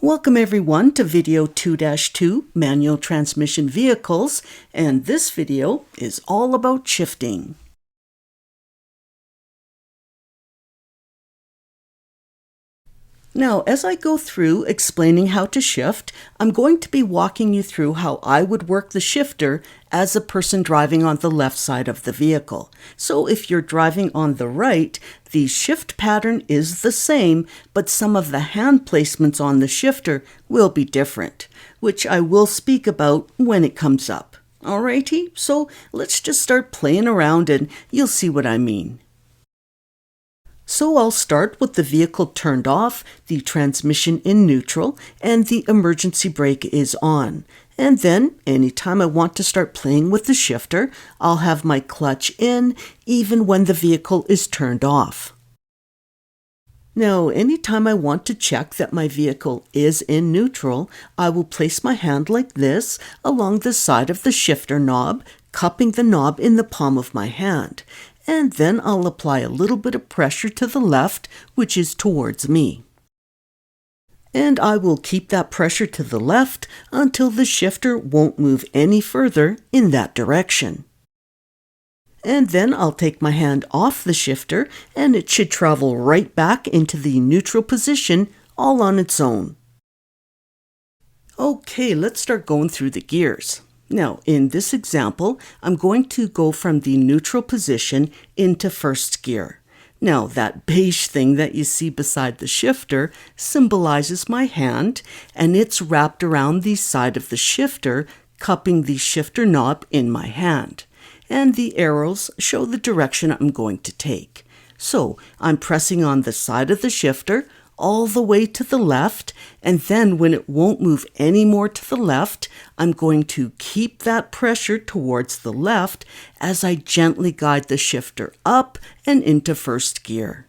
Welcome everyone to video 2-2 manual transmission vehicles, and this video is all about shifting. Now, as I go through explaining how to shift, I'm going to be walking you through how I would work the shifter as a person driving on the left side of the vehicle. So if you're driving on the right, the shift pattern is the same, but some of the hand placements on the shifter will be different, which I will speak about when it comes up. Alrighty, so let's just start playing around and you'll see what I mean. So I'll start with the vehicle turned off, the transmission in neutral, and the emergency brake is on. And then, anytime I want to start playing with the shifter, I'll have my clutch in, even when the vehicle is turned off. Now, anytime I want to check that my vehicle is in neutral, I will place my hand like this along the side of the shifter knob, cupping the knob in the palm of my hand. And then I'll apply a little bit of pressure to the left, which is towards me. And I will keep that pressure to the left until the shifter won't move any further in that direction. And then I'll take my hand off the shifter, and it should travel right back into the neutral position all on its own. Okay, let's start going through the gears. Now, in this example, I'm going to go from the neutral position into first gear. Now, that beige thing that you see beside the shifter symbolizes my hand, and it's wrapped around the side of the shifter, cupping the shifter knob in my hand. And the arrows show the direction I'm going to take. So, I'm pressing on the side of the shifter all the way to the left, and then when it won't move any more to the left, I'm going to keep that pressure towards the left as I gently guide the shifter up and into first gear.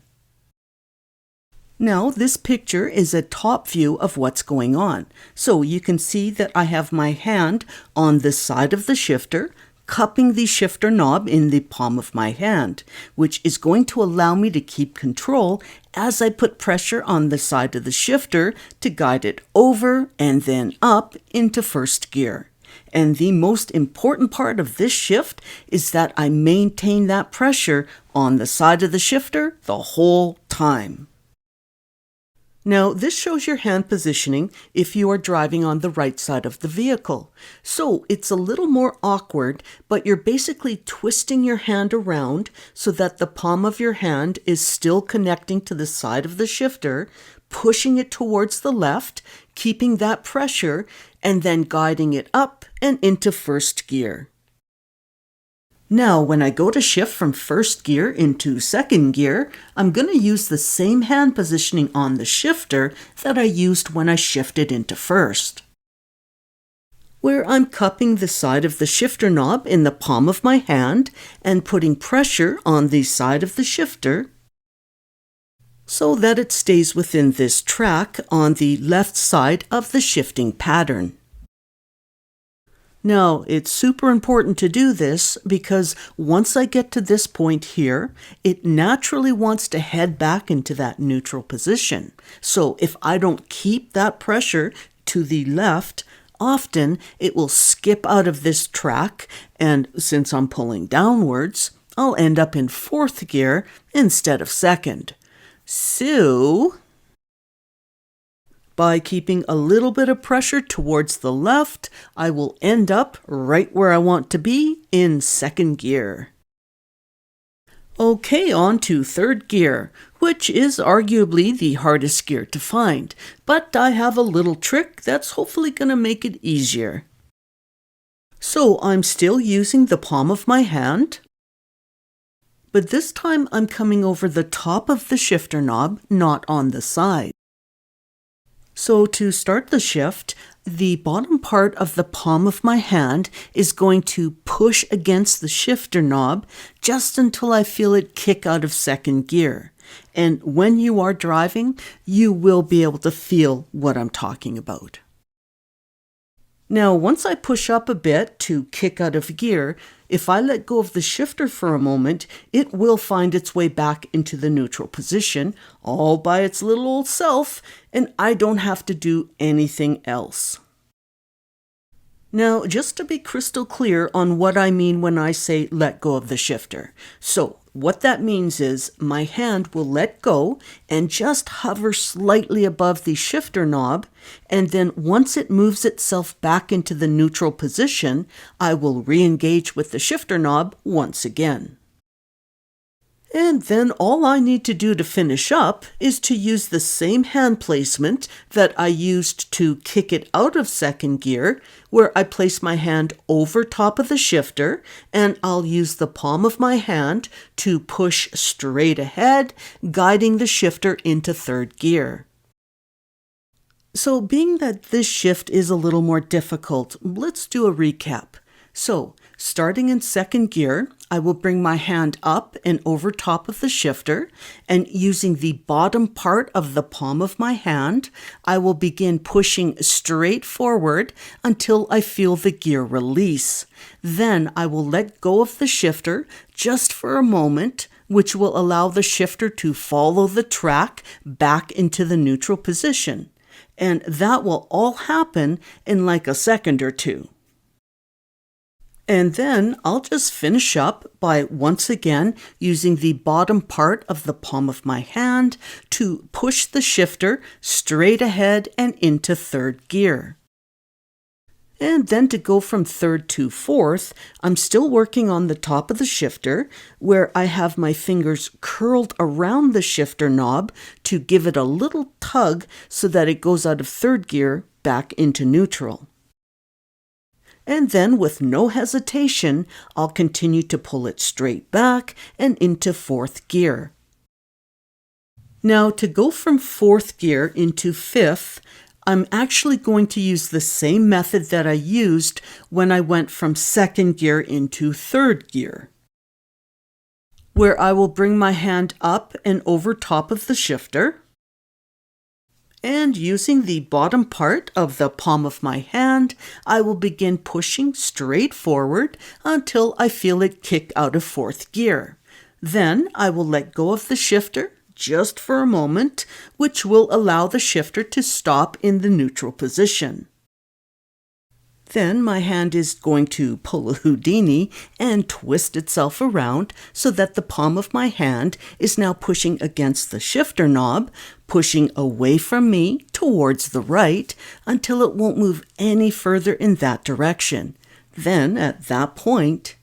Now, this picture is a top view of what's going on. So you can see that I have my hand on the side of the shifter, cupping the shifter knob in the palm of my hand, which is going to allow me to keep control as I put pressure on the side of the shifter to guide it over and then up into first gear. And the most important part of this shift is that I maintain that pressure on the side of the shifter the whole time. Now, this shows your hand positioning if you are driving on the right side of the vehicle. So it's a little more awkward, but you're basically twisting your hand around so that the palm of your hand is still connecting to the side of the shifter, pushing it towards the left, keeping that pressure, and then guiding it up and into first gear. Now, when I go to shift from first gear into second gear, I'm going to use the same hand positioning on the shifter that I used when I shifted into first, where I'm cupping the side of the shifter knob in the palm of my hand and putting pressure on the side of the shifter so that it stays within this track on the left side of the shifting pattern. Now, it's super important to do this because once I get to this point here, it naturally wants to head back into that neutral position. So if I don't keep that pressure to the left, often it will skip out of this track, and since I'm pulling downwards, I'll end up in fourth gear instead of second. So by keeping a little bit of pressure towards the left, I will end up right where I want to be in second gear. Okay, on to third gear, which is arguably the hardest gear to find, but I have a little trick that's hopefully going to make it easier. So I'm still using the palm of my hand, but this time I'm coming over the top of the shifter knob, not on the side. So to start the shift, the bottom part of the palm of my hand is going to push against the shifter knob just until I feel it kick out of second gear. And when you are driving, you will be able to feel what I'm talking about. Now, once I push up a bit to kick out of gear, if I let go of the shifter for a moment, it will find its way back into the neutral position all by its little old self, and I don't have to do anything else. Now, just to be crystal clear on what I mean when I say let go of the shifter. So, what that means is my hand will let go and just hover slightly above the shifter knob, and then once it moves itself back into the neutral position, I will re-engage with the shifter knob once again. And then all I need to do to finish up is to use the same hand placement that I used to kick it out of second gear, where I place my hand over top of the shifter, and I'll use the palm of my hand to push straight ahead, guiding the shifter into third gear. So being that this shift is a little more difficult, let's do a recap. So, starting in second gear, I will bring my hand up and over top of the shifter, and using the bottom part of the palm of my hand, I will begin pushing straight forward until I feel the gear release. Then I will let go of the shifter just for a moment, which will allow the shifter to follow the track back into the neutral position. And that will all happen in like a second or two. And then I'll just finish up by once again using the bottom part of the palm of my hand to push the shifter straight ahead and into third gear. And then to go from third to fourth, I'm still working on the top of the shifter, where I have my fingers curled around the shifter knob to give it a little tug so that it goes out of third gear back into neutral. And then with no hesitation, I'll continue to pull it straight back and into fourth gear. Now to go from fourth gear into fifth, I'm actually going to use the same method that I used when I went from second gear into third gear, where I will bring my hand up and over top of the shifter, and using the bottom part of the palm of my hand, I will begin pushing straight forward until I feel it kick out of fourth gear. Then I will let go of the shifter just for a moment, which will allow the shifter to stop in the neutral position. Then my hand is going to pull a Houdini and twist itself around so that the palm of my hand is now pushing against the shifter knob, pushing away from me towards the right until it won't move any further in that direction. Then at that point,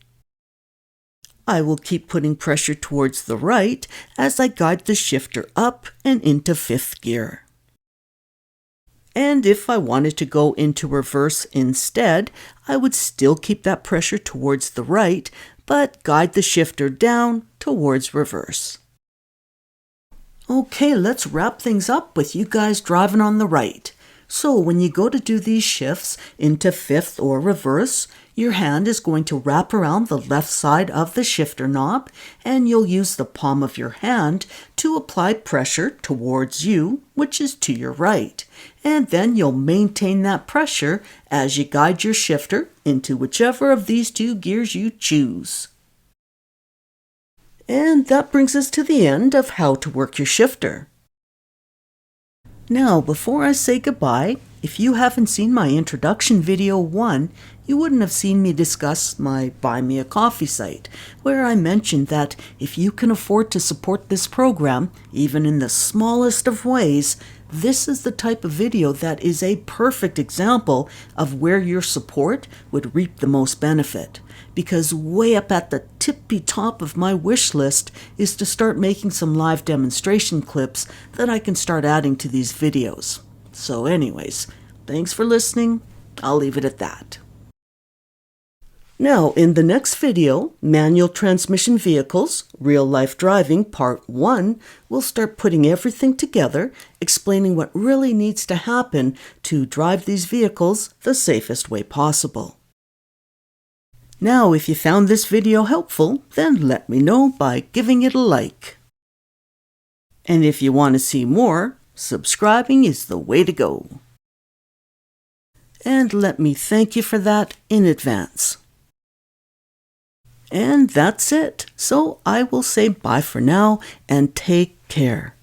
I will keep putting pressure towards the right as I guide the shifter up and into fifth gear. And if I wanted to go into reverse instead, I would still keep that pressure towards the right, but guide the shifter down towards reverse. Okay, let's wrap things up with you guys driving on the right. So when you go to do these shifts into fifth or reverse, your hand is going to wrap around the left side of the shifter knob, and you'll use the palm of your hand to apply pressure towards you, which is to your right. And then you'll maintain that pressure as you guide your shifter into whichever of these two gears you choose. And that brings us to the end of how to work your shifter. Now, before I say goodbye, if you haven't seen my introduction video 1, you wouldn't have seen me discuss my Buy Me a Coffee site, where I mentioned that if you can afford to support this program, even in the smallest of ways, this is the type of video that is a perfect example of where your support would reap the most benefit. Because way up at the tippy top of my wish list is to start making some live demonstration clips that I can start adding to these videos. So anyways, thanks for listening. I'll leave it at that. Now, in the next video, Manual Transmission Vehicles, Real Life Driving Part 1, we'll start putting everything together, explaining what really needs to happen to drive these vehicles the safest way possible. Now, if you found this video helpful, then let me know by giving it a like. And if you want to see more, subscribing is the way to go. And let me thank you for that in advance. And that's it. So I will say bye for now and take care.